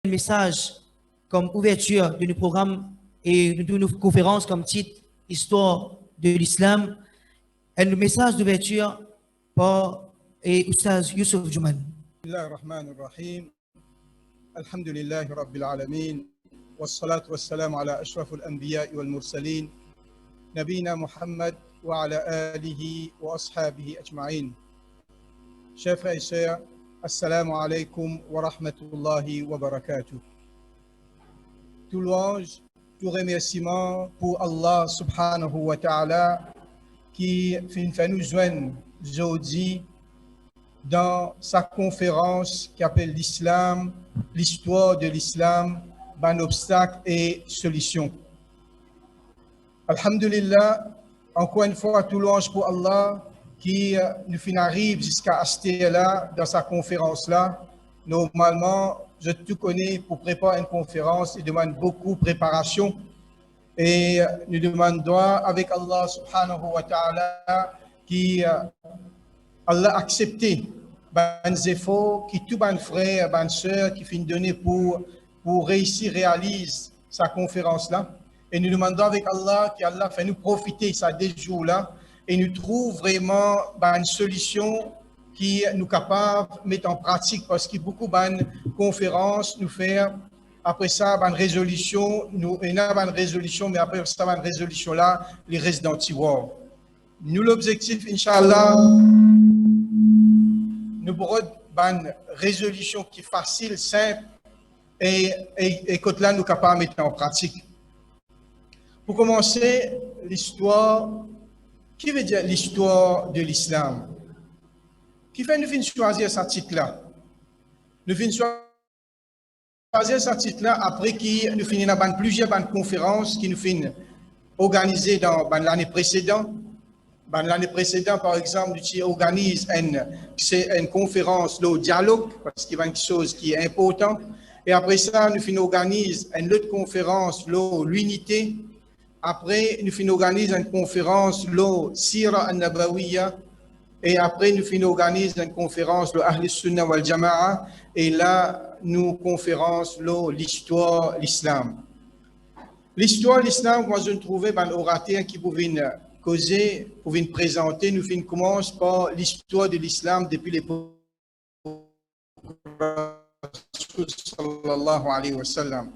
un message comme ouverture de nos programmes et de nos conférences comme titre Histoire de l'Islam. Un message d'ouverture par Oustaz Youssouf Jouman. Bismillahirrahmanirrahim. Alhamdulillahi Rabbil Alamin. والصلاة والسلام على أشرف الأنبياء والمرسلين نبينا محمد وعلى آله وأصحابه أجمعين. Chers frères et sœurs, Assalamu alaikum wa rahmatullahi wa barakatuh. Tout louange, tout remerciement pour Allah subhanahu wa ta'ala qui fait nous joindre aujourd'hui dans sa conférence qui appelle l'Islam, l'histoire de l'Islam, ban obstacles et solutions. Alhamdulillah, encore une fois, tout louange pour Allah qui nous arrive jusqu'à ce là dans sa conférence là. Normalement, je te connais pour préparer une conférence, il demande beaucoup de préparation et nous demandons avec Allah subhanahu wa ta'ala qui Allah accepté ban efforts qui tout ban frère, ban sœur qui finit donner pour réussir réalise sa conférence là et nous demandons avec Allah qu'Allah fait nous profiter ça des jours là et nous trouve vraiment une solution qui nous capable de mettre en pratique parce qu'il y a beaucoup de conférences nous faire après ça une résolution nous une résolution mais après ça une résolution là les restes dans tiroir. Nous l'objectif inchallah nous pourrons une résolution qui est facile, simple et que là nous capables de mettre en pratique. Pour commencer, l'histoire, qui veut dire l'histoire de l'islam? Qui fait nous finir choisir ce titre-là? Nous finir choisir ce titre-là après que nous finissons dans plusieurs conférences qui nous finissent organisées dans l'année précédente. L'année précédente, par exemple, nous organisons une conférence, le dialogue, parce qu'il y a quelque chose qui est important. Et après ça, nous organisons une autre conférence, l'unité. Après, nous organisons une conférence, le Sira al-Nabawiyya. Et après, nous organisons une conférence, le Ahl Sunnah wal Jama'a. Et là, nous conférence, l'histoire de l'islam. L'histoire de l'islam, moi, je trouvais un orateur qui pouvait causer, pour nous présenter, nous commence par l'histoire de l'islam depuis l'époque sallallahu alayhi wa sallam.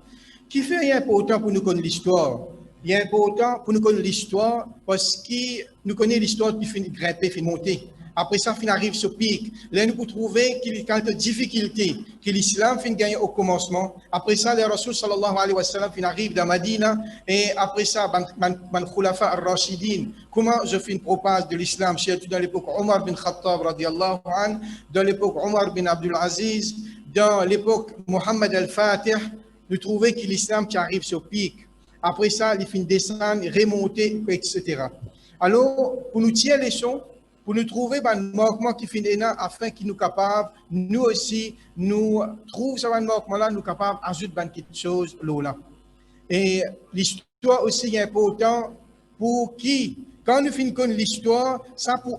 Qui fait important pour nous connaître l'histoire? Il est important pour nous connaître l'histoire parce que nous connaissons l'histoire qui finit grimper, finit monter. Après ça, fin arrive sur pic. Là, nous pouvons trouver qu'il y a quelques difficultés, que l'islam fin gagner au commencement. Après ça, le Rasul sallallahu alayhi wa sallam fin arrive dans Madina. Et après ça, ban khulafa al-Rashidin. Comment je fais une propage de l'islam? Surtout dans l'époque Omar bin Khattab radiallahu anhu, dans l'époque Omar bin Abdul Aziz, dans l'époque Mohammed al-Fatih, nous trouvons que l'islam qui arrive sur pic. Après ça, il fin descendre, remonter, etc. Alors, pour nous tirer les leçons, pour nous trouver un manquement qui finit là, afin qu'il nous capable, nous aussi, nous trouver ce manquement-là, nous capables d'ajouter quelque chose là. Et l'histoire aussi est important pour qui, quand nous finissons l'histoire, ça pour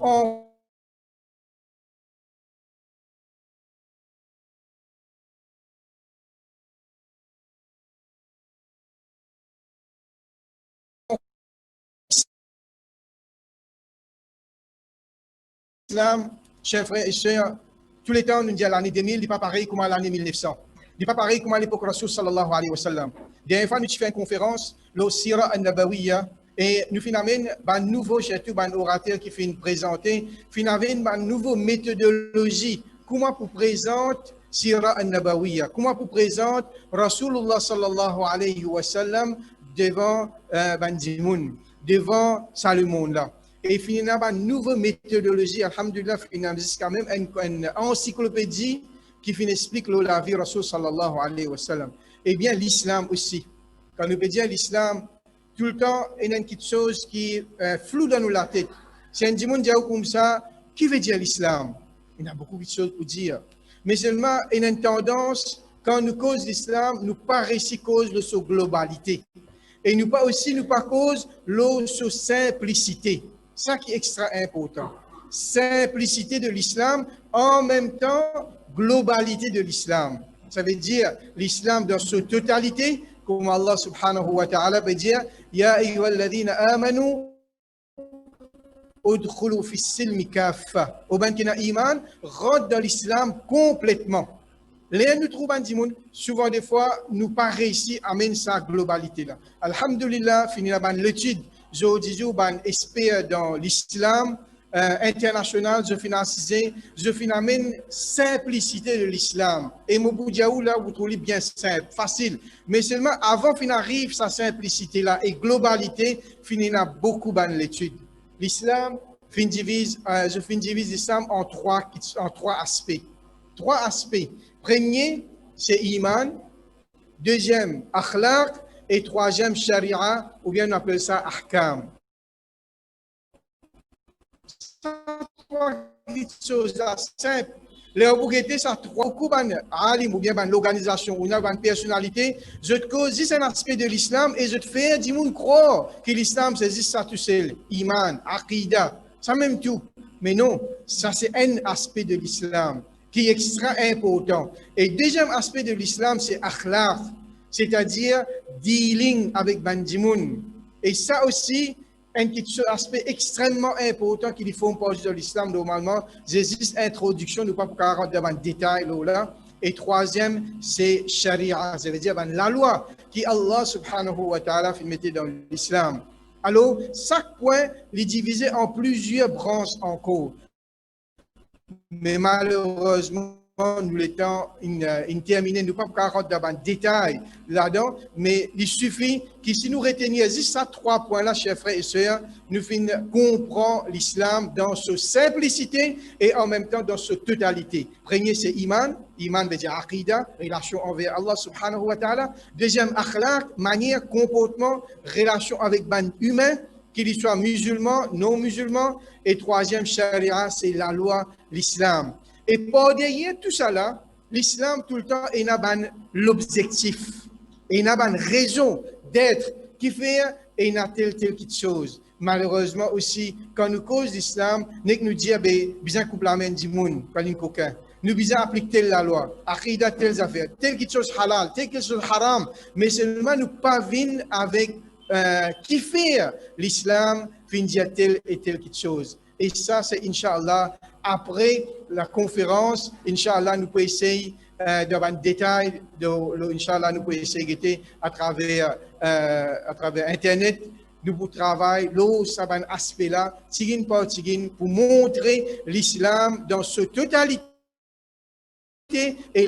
l'islam, chers frères et sœurs, tous les temps, on nous dit à l'année 2000, il n'est pas pareil comme à l'année 1900. Il n'est pas pareil comme à l'époque Rasul sallallahu alayhi wa sallam. Dernière fois, nous avons fait une conférence, le Sira al-Nabawiyya, et nous finalement un nouveau surtout un orateur qui fait présenter, finalement une nouvelle méthodologie. Comment pour présenter Sira al-Nabawiyya? Comment pour présenter Rasulullah sallallahu alayhi wa sallam devant Banzimoun, devant Salomon là? Et finalement, une nouvelle méthodologie, alhamdulillah, c'est quand même une encyclopédie qui explique la vie de Rasul sallallahu alayhi wa sallam. Eh bien, l'islam aussi. Quand nous dire l'islam, tout le temps, il y a quelque chose qui floue dans la tête. Si un dimanche dit comme ça, qui veut dire l'islam? Il y a beaucoup de choses pour dire. Mais seulement, il y a une tendance, quand nous cause l'islam, nous pas réussi cause de sa globalité. Et nous pas aussi, nous pas cause de sa simplicité. Ça qui est extra important. Simplicité de l'islam, en même temps, globalité de l'islam. Ça veut dire l'islam dans sa totalité, comme Allah subhanahu wa ta'ala veut dire Ya ayyuhalladhina amanu udkhulu fi silmi kaffa. Au ben qui n'a iman, rentre dans l'islam complètement. Les nous trouvons souvent des fois, nous pas réussi à mener sa globalité là. Alhamdulillah, fini la l'étude, je dis ban expert dans l'islam international, je financé, je amène simplicité de l'islam. Et Moboudiaou là, vous trouvez bien simple, facile. Mais seulement avant qu'on arrive sa simplicité là et globalité, fini a beaucoup ban l'étude. L'islam, je divise l'islam en trois aspects. Trois aspects. Premier, c'est iman. Deuxième, akhlaq. Et troisième, sharia, ou bien on appelle ça ahkam. Trois choses simples. Les obligations, ça trois coups, alim ou bien l'organisation ou une personnalité. Je te cause, c'est un aspect de l'islam et je te fais dire moun croire que l'islam c'est juste ça tout seul, iman, aqida, ça même tout. Mais non, ça c'est un aspect de l'islam qui est extra important. Et deuxième aspect de l'islam, c'est akhlaq, c'est-à-dire dealing avec bandimoun. Et ça aussi, un aspect extrêmement important qu'il faut parler de l'islam normalement. J'existe introduction, nous ne pouvons pas rentrer dans le détail là. Et troisième, c'est sharia, ça veut dire la loi qui Allah subhanahu wa ta'ala fait mettre dans l'islam. Alors, chaque point est divisé en plusieurs branches encore. Mais malheureusement, nous l'étant terminé, nous ne pouvons pas rentrer dans le détail là-dedans, mais il suffit que si nous retenions juste ces trois points-là, chers frères et sœurs, nous comprenons l'islam dans sa simplicité et en même temps dans sa totalité. Premier, c'est iman. Iman veut dire aqida, relation envers Allah subhanahu wa ta'ala. Deuxième, akhlaq, manière, comportement, relation avec les humains, qu'ils soient musulmans, non musulmans. Et troisième, sharia, c'est la loi, l'islam. Et par derrière tout ça là, l'islam tout le temps, il a l'objectif, il a une raison d'être qui fait et il a telle chose. Malheureusement aussi, quand nous cause l'islam, nous disons, bien couple la main du monde, quand nous coquin. Nous disons appliquer la loi, akhida telles affaires, telle chose halal, telle chose haram, mais seulement nous pas venir avec qui fait l'islam, fin dire telle et telle chose. Et ça, c'est Inch'Allah, après la conférence, Inch'Allah, nous pouvons essayer d'avoir un détail, Inch'Allah, nous pouvons essayer à travers Internet, nous pouvons travailler, ça un aspect-là, tigin par tigin, pour montrer l'islam dans sa totalité et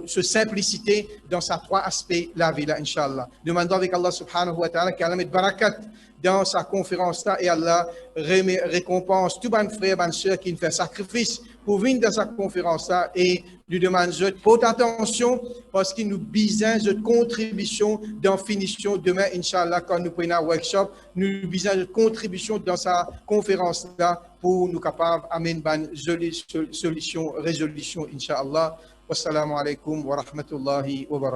sa simplicité dans sa trois aspects, la vie là, Inch'Allah. Demandons avec Allah subhanahu wa ta'ala qu'Allah mette barakat dans sa conférence-là et Allah récompense tous les frères et sœurs qui font sacrifice pour venir dans sa conférence-là et nous demandons votre attention parce qu'il nous besoin de contribution dans finition demain, Inch'Allah, quand nous prenons un workshop, nous besoin de contribution dans sa conférence-là pour nous capables d'amener une solution, résolution, Inch'Allah. Wassalamu alaikum wa rahmatullahi wa barakatuh.